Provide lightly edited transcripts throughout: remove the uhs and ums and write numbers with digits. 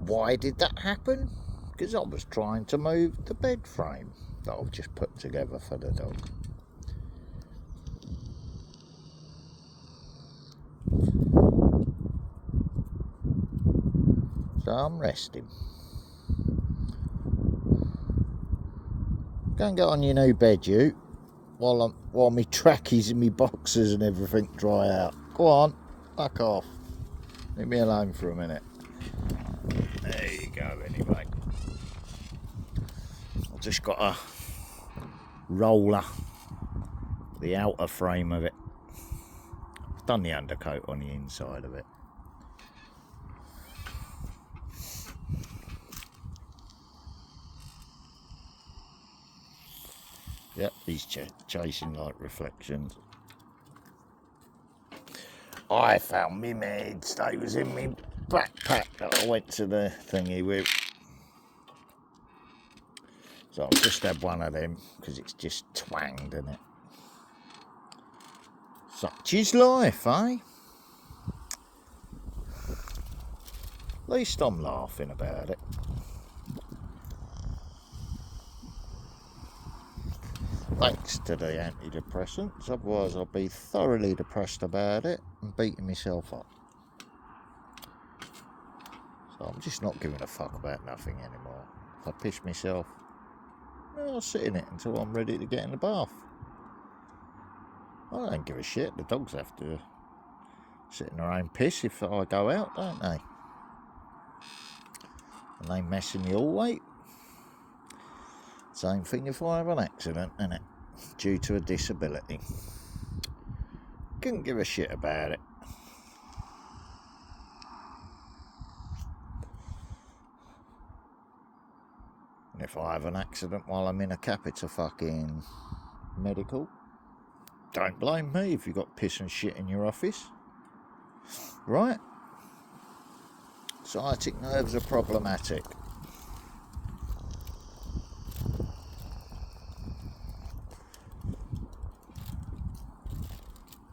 Why did that happen? Because I was trying to move the bed frame that I've just put together for the dog. So I'm resting. Go and get on your new bed, you, while my trackies and my boxers and everything dry out. Go on, fuck off. Leave me alone for a minute. There you go, anyway. I've just got a roller the outer frame of it. I've done the undercoat on the inside of it. Yep, he's chasing like reflections. I found me meds. They was in my backpack that I went to the thingy with. So I've just had one of them because it's just twanged, isn't it? Such is life, eh? At least I'm laughing about it. Thanks to the antidepressants, otherwise I'd be thoroughly depressed about it and beating myself up. So I'm just not giving a fuck about nothing anymore. If I piss myself, I'll sit in it until I'm ready to get in the bath. I don't give a shit. The dogs have to sit in their own piss if I go out, don't they? And they mess in the hallway. Same thing if I have an accident, innit? Due to a disability. Couldn't give a shit about it. And if I have an accident while I'm in a capita fucking medical, don't blame me if you've got piss and shit in your office. Right? Sciatic nerves are problematic.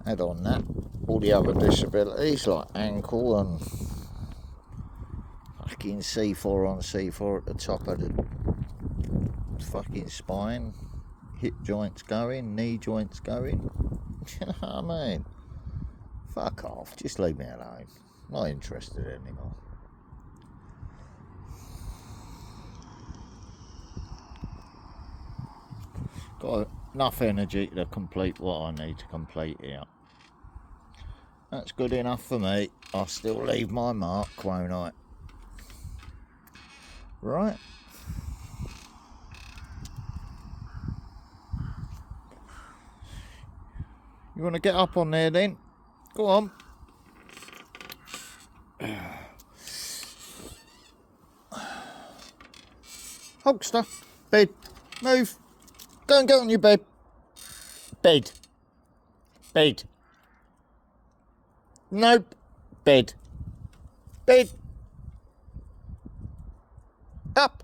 Add on that, all the other disabilities like ankle and fucking C4 on C4 at the top of the fucking spine, hip joints going, knee joints going. You know what I mean? Fuck off, just leave me alone. Not interested anymore. Got enough energy to complete what I need to complete here. That's good enough for me. I'll still leave my mark, won't I? Right. You want to get up on there then? Go on. Hulkster. Bed. Move. Go and get on your bed. Bed. Bed. Nope. Bed. Bed. Up.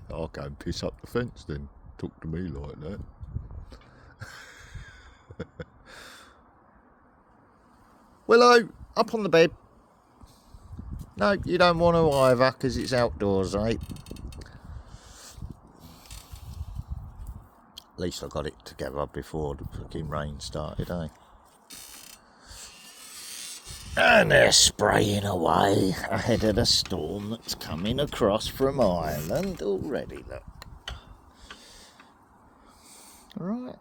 I'll go and piss up the fence then. Talk to me like that. Willow, up on the bed. No, you don't want to either because it's outdoors, eh? At least I got it together before the fucking rain started, eh? And they're spraying away ahead of the storm that's coming across from Ireland already, look. Alright.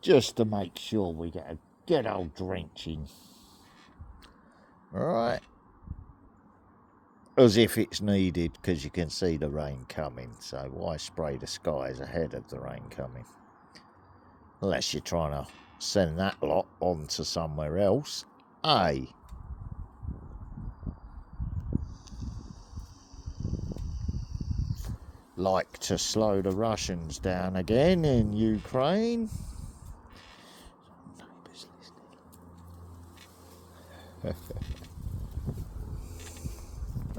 Just to make sure we get a good old drenching. Alright. As if it's needed, because you can see the rain coming, so why spray the skies ahead of the rain coming? Unless you're trying to send that lot on to somewhere else. Like to slow the Russians down again in Ukraine.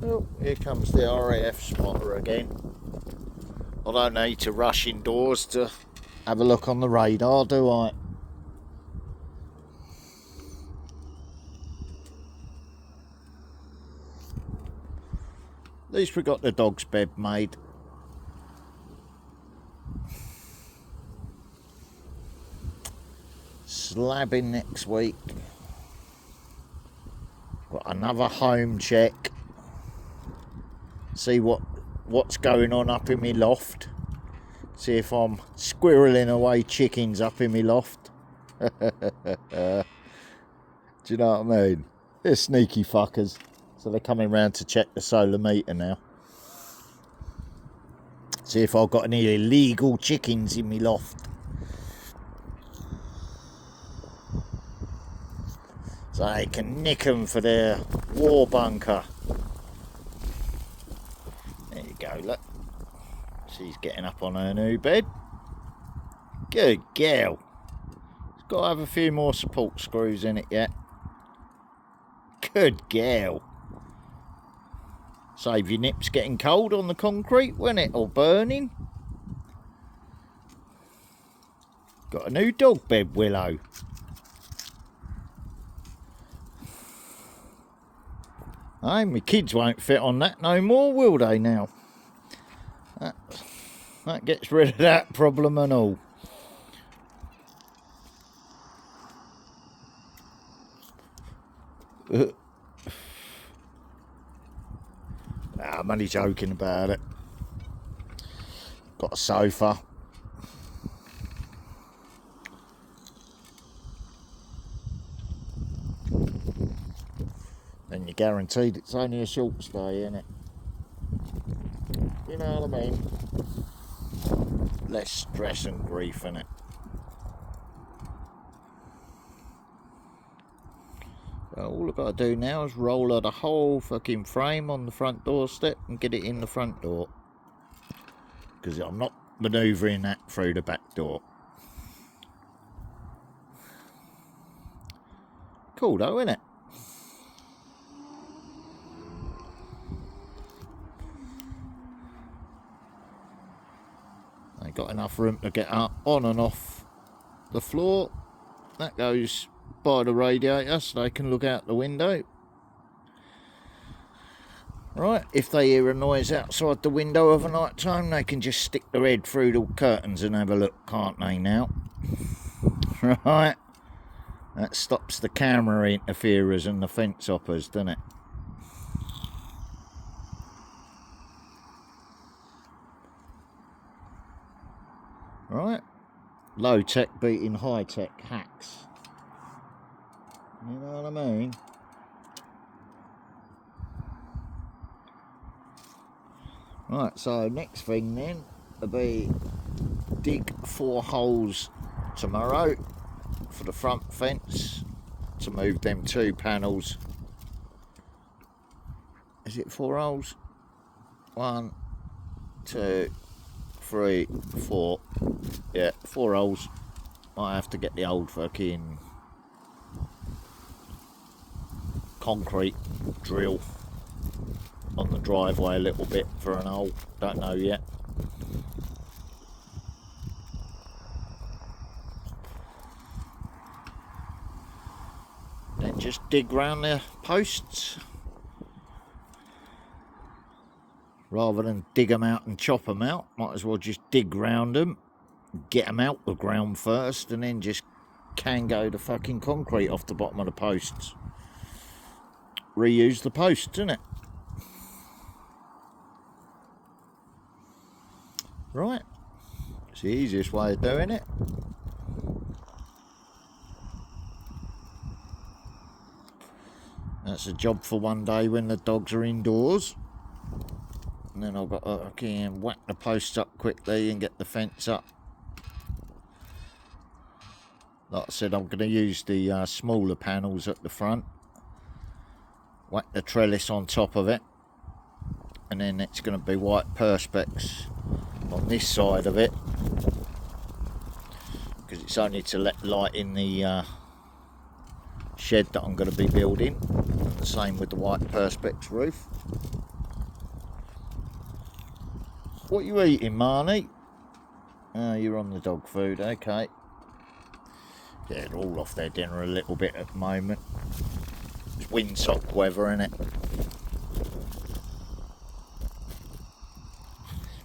Oh, here comes the RAF spotter again. I don't need to rush indoors to have a look on the radar, do I? At least we got the dog's bed made. Slabbing next week. Got another home check. See what's going on up in my loft. See if I'm squirreling away chickens up in my loft. Do you know what I mean? They're sneaky fuckers. So they're coming round to check the solar meter now. See if I've got any illegal chickens in my loft. So they can nick them for their war bunker. There you go, look. She's getting up on her new bed. Good girl. It's got to have a few more support screws in it yet. Good girl. Save your nips getting cold on the concrete, won't it? Or burning. Got a new dog bed, Willow. Aye, my kids won't fit on that no more, will they now? That gets rid of that problem and all. I'm only joking about it. Got a sofa. Then you're guaranteed it's only a short stay, innit? You know what I mean? Less stress and grief, innit? So all I've got to do now is roll out the whole fucking frame on the front doorstep and get it in the front door. Because I'm not manoeuvring that through the back door. Cool though, innit? Ain't got enough room to get up on and off the floor. That goes by the radiator so they can look out the window. Right, if they hear a noise outside the window of a night time, they can just stick their head through the curtains and have a look, can't they now? Right, that stops the camera interferers and the fence hoppers, doesn't it? Right, low tech beating high tech hacks. You know what I mean? Right, so next thing then will be dig 4 holes tomorrow for the front fence to move them 2 panels. Is it 4 holes? 1, 2, 3, 4. Yeah, 4 holes. Might have to get the old fucking concrete drill on the driveway a little bit for an hole. Don't know yet. Then just dig round the posts rather than dig them out and chop them out. Might as well just dig round them, get them out the ground first, and then just go the fucking concrete off the bottom of the posts. Reuse the posts, innit? Right, it's the easiest way of doing it. That's a job for one day when the dogs are indoors. And then I've got to whack the posts up quickly and get the fence up. Like I said, I'm going to use the smaller panels at the front. Whack the trellis on top of it. And then it's going to be white perspex on this side of it, because it's only to let light in the shed that I'm going to be building, and the same with the white perspex roof. What are you eating, Marnie? Oh, you're on the dog food, okay. Yeah, they're all off their dinner a little bit at the moment. It's windsock weather, innit?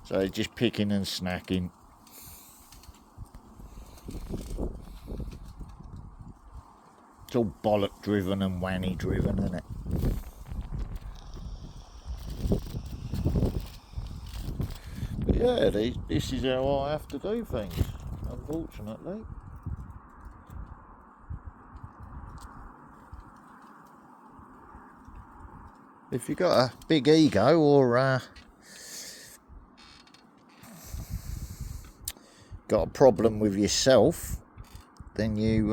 So just picking and snacking. It's all bollock driven and wanny driven, isn't it? But yeah, this is how I have to do things, unfortunately. If you've got a big ego or got a problem with yourself, then you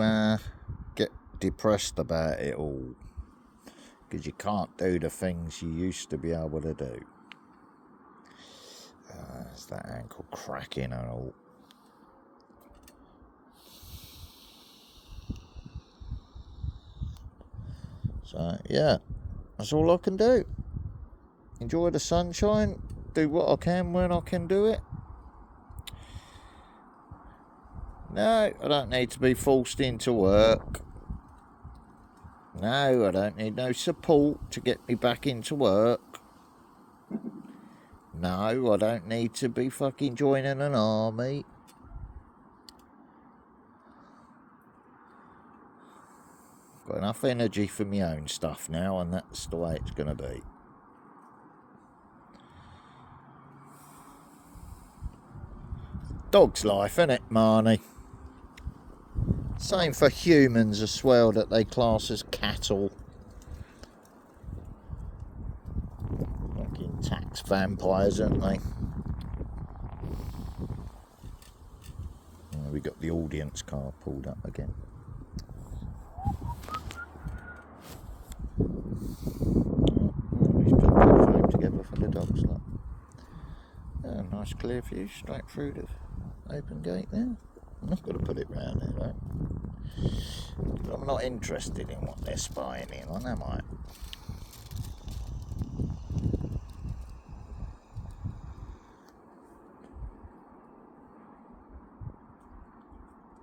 get depressed about it all, because you can't do the things you used to be able to do. There's that ankle cracking and all. So yeah, that's all I can do. Enjoy the sunshine, do what I can when I can do it. No, I don't need to be forced into work. No, I don't need no support to get me back into work. No, I don't need to be fucking joining an army. Got enough energy for my own stuff now, and that's the way it's going to be. Dog's life, innit, Marnie? Same for humans as well, that they class as cattle. Fucking tax vampires, aren't they? We got the audience car pulled up again. He's put the frame together for the dogs, look. Yeah, nice clear view straight through the open gate there. I'm not going to put it round there, though. I'm not interested in what they're spying in on, am I?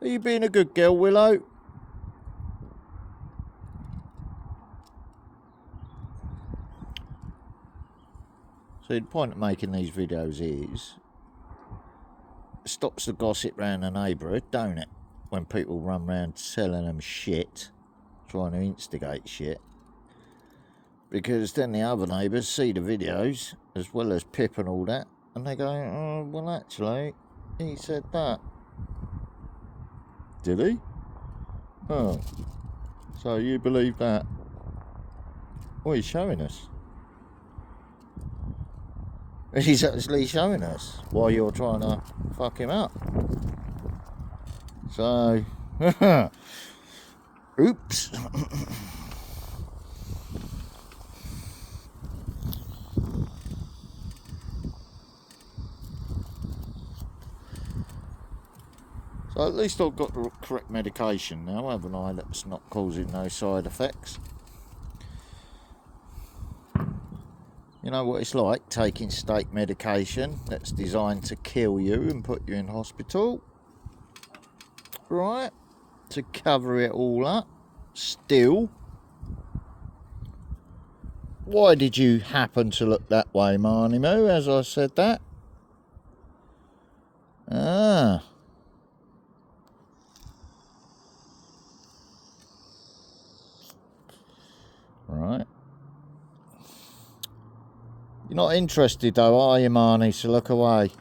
Are you being a good girl, Willow? So the point of making these videos is, it stops the gossip round the neighbourhood, don't it? When people run round selling them shit, trying to instigate shit. Because then the other neighbours see the videos, as well as Pip and all that, and they go, oh, well actually, he said that. Did he? Oh. So you believe that? Well, he's showing us. He's actually showing us while you're trying to fuck him up. So, oops. So at least I've got the correct medication now, haven't I? That's not causing no side effects. You know what it's like taking state medication that's designed to kill you and put you in hospital, right? To cover it all up. Still, why did you happen to look that way, Marnie Moo, as I said that? Ah. Right. You're not interested though, are you, Marnie? So look away.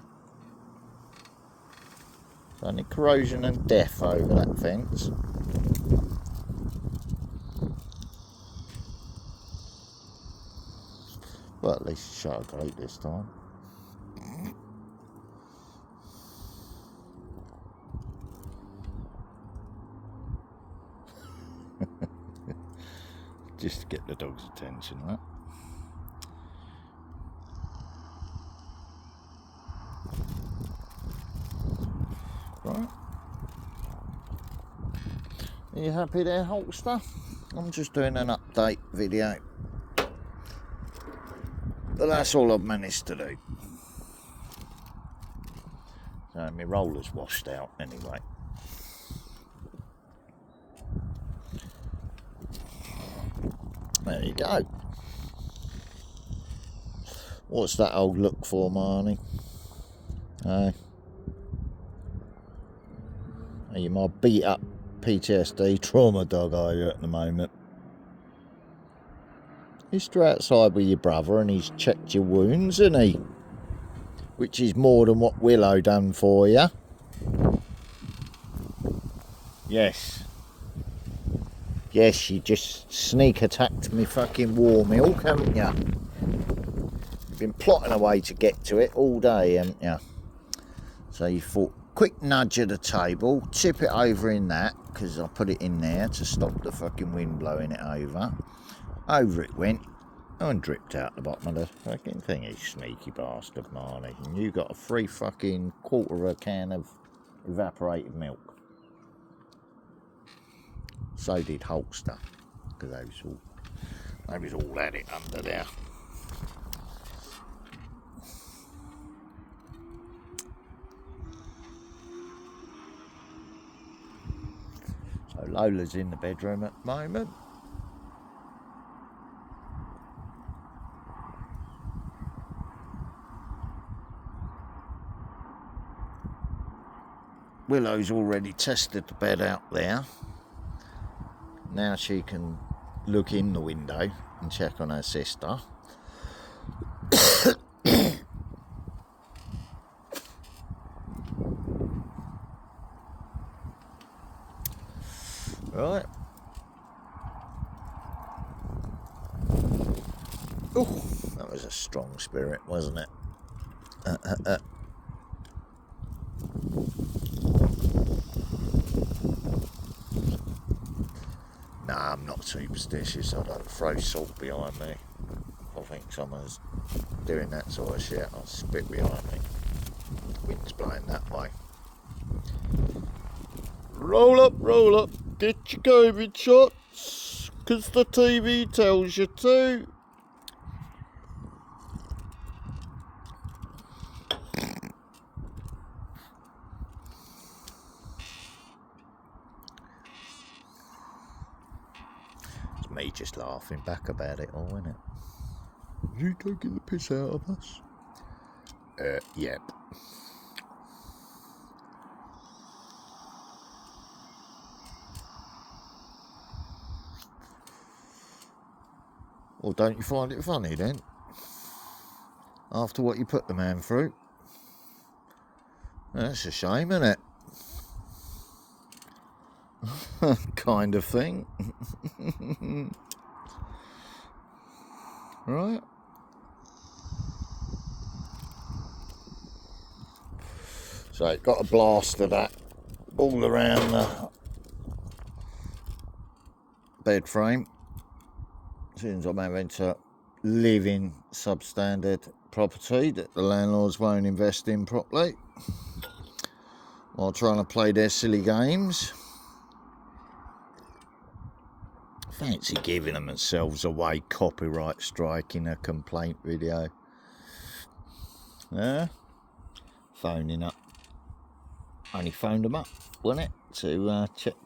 It's only corrosion and death over that fence. Well, at least shut a gate this time. Just to get the dog's attention, right? Right. Are you happy there, Holster? I'm just doing an update video. But that's all I've managed to do. So my roller's washed out anyway. There you go. What's that old look for, Marnie? Are you my beat up PTSD trauma dog, are you, at the moment? You're still outside with your brother and he's checked your wounds, isn't he? Which is more than what Willow done for you. Yes. Yes, you just sneak attacked me fucking war milk, haven't you? You've been plotting away to get to it all day, haven't you? So you thought, quick nudge at the table, tip it over in that, because I put it in there to stop the fucking wind blowing it over. Over it went, and dripped out the bottom of the fucking thing, you sneaky bastard, Marnie. And you got a free fucking quarter of a can of evaporated milk. So did Holster, because they was all at it under there. So Lola's in the bedroom at the moment. Willow's already tested the bed out there. Now she can look in the window and check on her sister. Right. Oh, that was a strong spirit, wasn't it? Nah, I'm not superstitious. I don't throw salt behind me. If I think someone's doing that sort of shit, I'll spit behind me. Wind's blowing that way. Roll up, get your COVID shots, 'cause the TV tells you to. It's me just laughing back about it all, isn't it? Are you taking the piss out of us? Yep. Well, don't you find it funny then? After what you put the man through? That's a shame, isn't it? Kind of thing. Right? So it got a blast of that all around the bed frame. Since I'm having to live in substandard property that the landlords won't invest in properly while trying to play their silly games. Fancy giving themselves away copyright striking a complaint video. Yeah? Phoning up. Only phoned them up, wasn't it? To check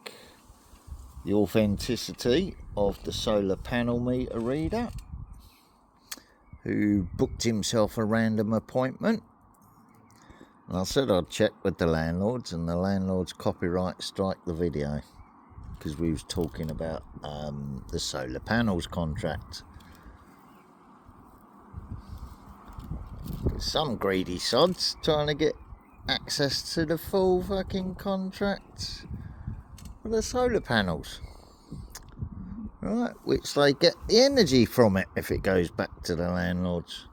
the authenticity of the solar panel meter reader, who booked himself a random appointment. And I said I'd check with the landlords, and the landlords copyright strike the video because we was talking about the solar panels contract. Some greedy sods trying to get access to the full fucking contract for the solar panels, right? Which they get the energy from it if it goes back to the landlords,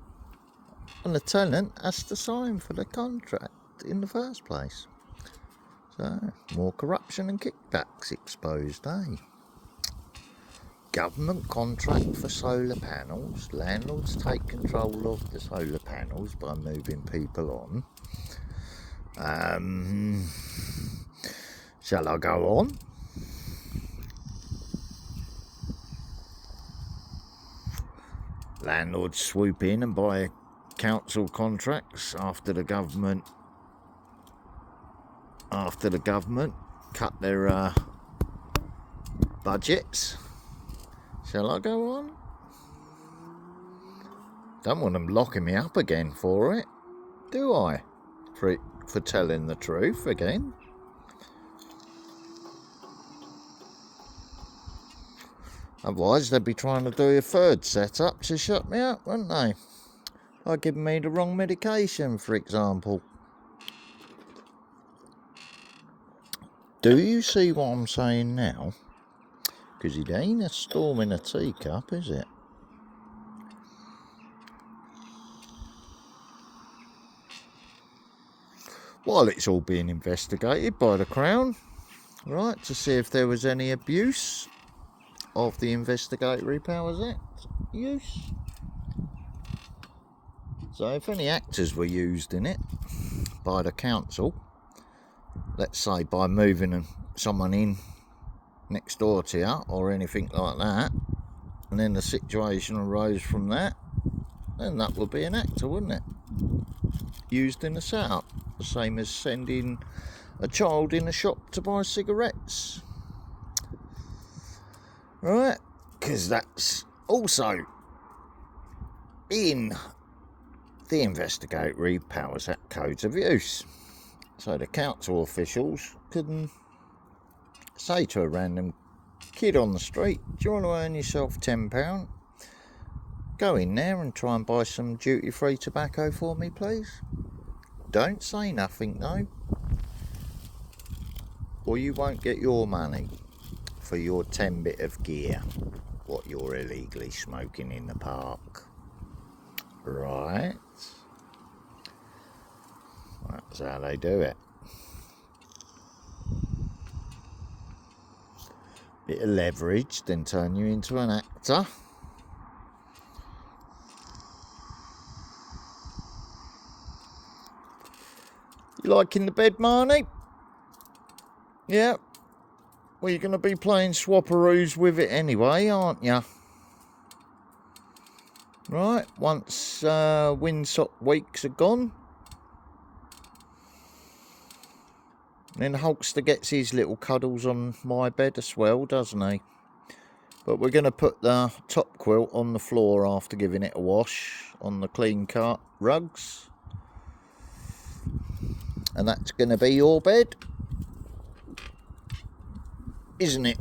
and the tenant has to sign for the contract in the first place. So more corruption and kickbacks exposed, eh? Government contract for solar panels. Landlords take control of the solar panels by moving people on. Shall I go on? Landlords swoop in and buy council contracts after the government cut their budgets. Shall I go on? Don't want them locking me up again for it, do I? for telling the truth again. Otherwise, they'd be trying to do a third setup to shut me up, wouldn't they? By giving me the wrong medication, for example. Do you see what I'm saying now? Because it ain't a storm in a teacup, is it? While it's all being investigated by the Crown, right, to see if there was any abuse of the Investigatory Powers Act use. So if any actors were used in it by the council, let's say by moving someone in next door to you or anything like that, and then the situation arose from that, then that would be an actor, wouldn't it? Used in a setup, the same as sending a child in a shop to buy cigarettes, right? Because that's also in the Investigatory Powers Act Codes of Use. So the council officials couldn't say to a random kid on the street, do you want to earn yourself £10? Go in there and try and buy some duty-free tobacco for me, please. Don't say nothing, though, or you won't get your money for your 10 bit of gear, what you're illegally smoking in the park. Right? That's how they do it. Bit of leverage, then turn you into an actor. You liking the bed, Marnie? Yeah. Well, you're going to be playing swapperoos with it anyway, aren't you? Right, once windsock weeks are gone, then Hulkster gets his little cuddles on my bed as well, doesn't he? But we're going to put the top quilt on the floor after giving it a wash on the clean cut rugs. And that's going to be your bed, isn't it?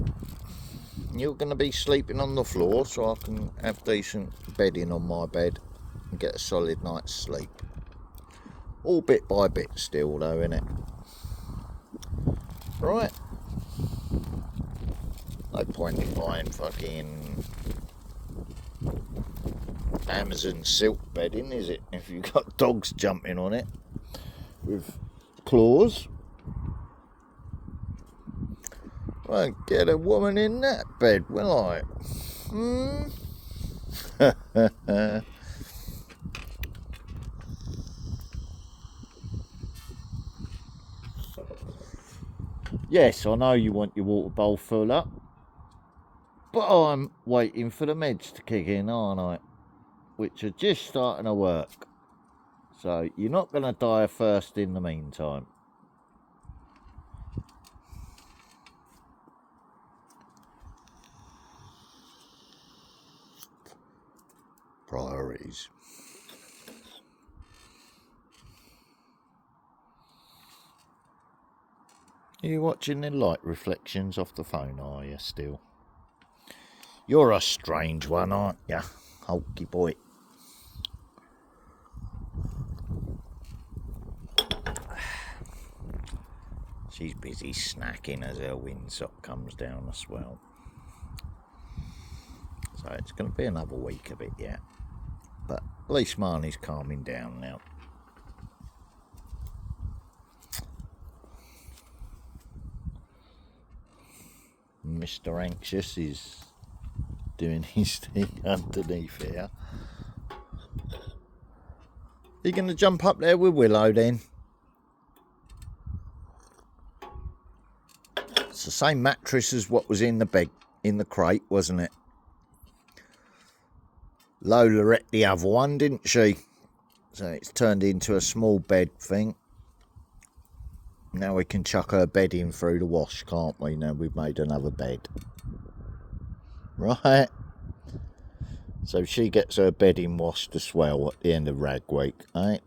You're going to be sleeping on the floor so I can have decent bedding on my bed and get a solid night's sleep. All bit by bit still though, innit? Right. No point in buying fucking Amazon silk bedding, is it? If you've got dogs jumping on it with claws. Won't get a woman in that bed, will I? Yes, I know you want your water bowl full up, but I'm waiting for the meds to kick in, aren't I? Which are just starting to work. So you're not going to die first in the meantime. Priorities. Are you watching the light reflections off the phone, are you still? You're a strange one, aren't you, Hulky boy? She's busy snacking as her windsock comes down as well. So it's going to be another week of it yet. But at least Marnie's calming down now. Mr. Anxious is doing his thing underneath here. You going to jump up there with Willow then? It's the same mattress as what was in the bed, in the crate, wasn't it? Lola ate the other one, didn't she? So it's turned into a small bed thing. Now we can chuck her bed in through the wash, can't we? Now we've made another bed. Right. So she gets her bedding washed as well at the end of rag week, eh?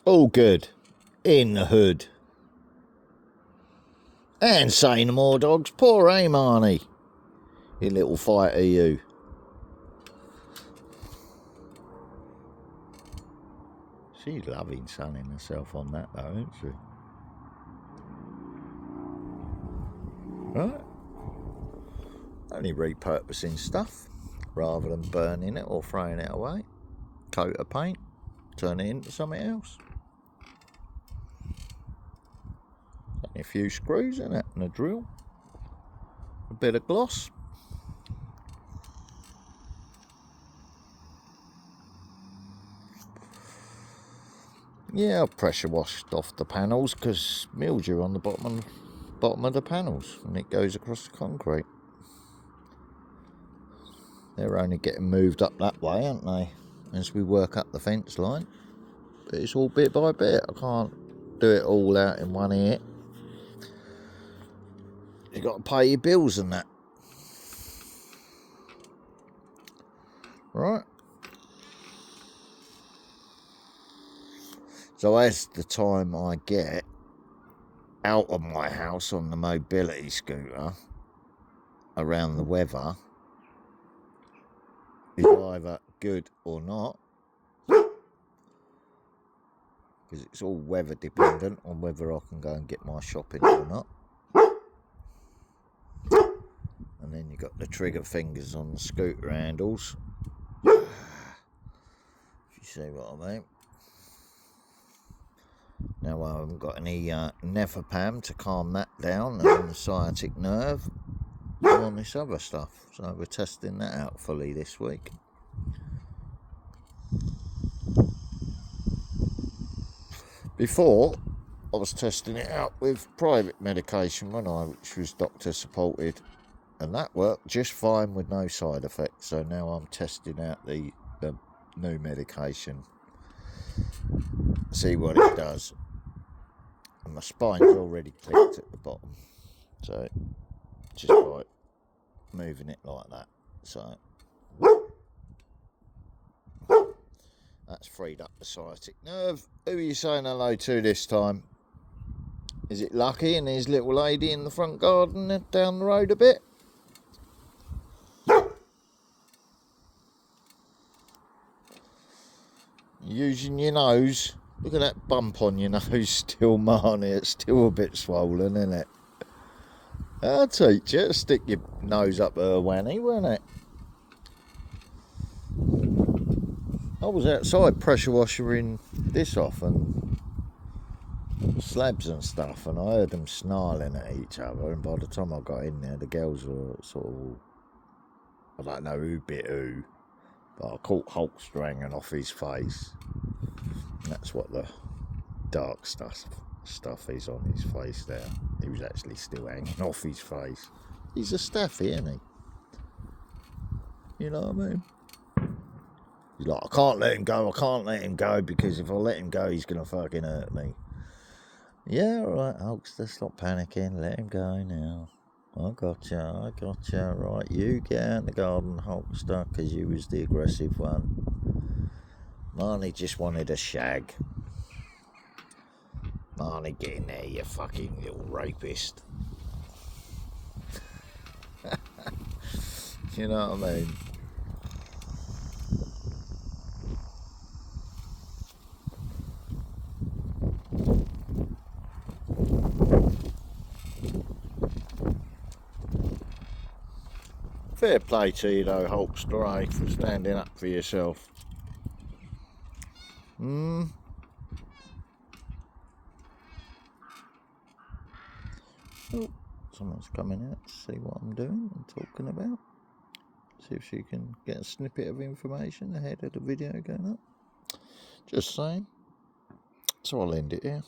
All good. In the hood. And say no more, dogs. Poor Marnie. You little fighter, you. She's loving sunning herself on that, though, isn't she? Right? Only repurposing stuff rather than burning it or throwing it away. Coat of paint, turn it into something else. Only a few screws in it and a drill. A bit of gloss. Yeah, I've pressure washed off the panels because mildew on the bottom of the panels, and it goes across the concrete. They're only getting moved up that way, aren't they, as we work up the fence line. But it's all bit by bit. I can't do it all out in one hit. You've got to pay your bills and that. Right. So as the time I get out of my house on the mobility scooter around the weather is either good or not, because it's all weather dependent on whether I can go and get my shopping or not. And then you've got the trigger fingers on the scooter handles, if you see what I mean. Now I haven't got any Nefapam to calm that down, and the sciatic nerve, and all this other stuff. So we're testing that out fully this week. Before, I was testing it out with private medication, which was doctor supported, and that worked just fine with no side effects. So now I'm testing out the new medication, see what it does. And my spine's already clicked at the bottom, so just by moving it like that. So that's freed up the sciatic nerve. Who are you saying hello to this time? Is it Lucky and his little lady in the front garden down the road a bit? Using your nose. Look at that bump on your nose still, Marnie. It's still a bit swollen, isn't it? I'll teach you. Stick your nose up her wanny, won't it? I was outside pressure washing this off and slabs and stuff, and I heard them snarling at each other, and by the time I got in there, the girls were sort of, I don't know who bit who, but I caught Hulk hanging off his face. And that's what the dark stuff is on his face there. He was actually still hanging off his face. He's a staffy, isn't he? You know what I mean? He's like, I can't let him go, because if I let him go, he's going to fucking hurt me. Yeah, alright, Hulkster, stop panicking, let him go now. I gotcha, right, you get out in the garden, Hulkster, because you was the aggressive one. Marnie just wanted a shag. Marnie, get in there, you fucking little rapist. You know what I mean? Fair play to you though, Hulkster, eh, for standing up for yourself. Oh, someone's coming out to see what I'm doing and talking about. See if she can get a snippet of information ahead of the video going up. Just saying. So I'll end it here.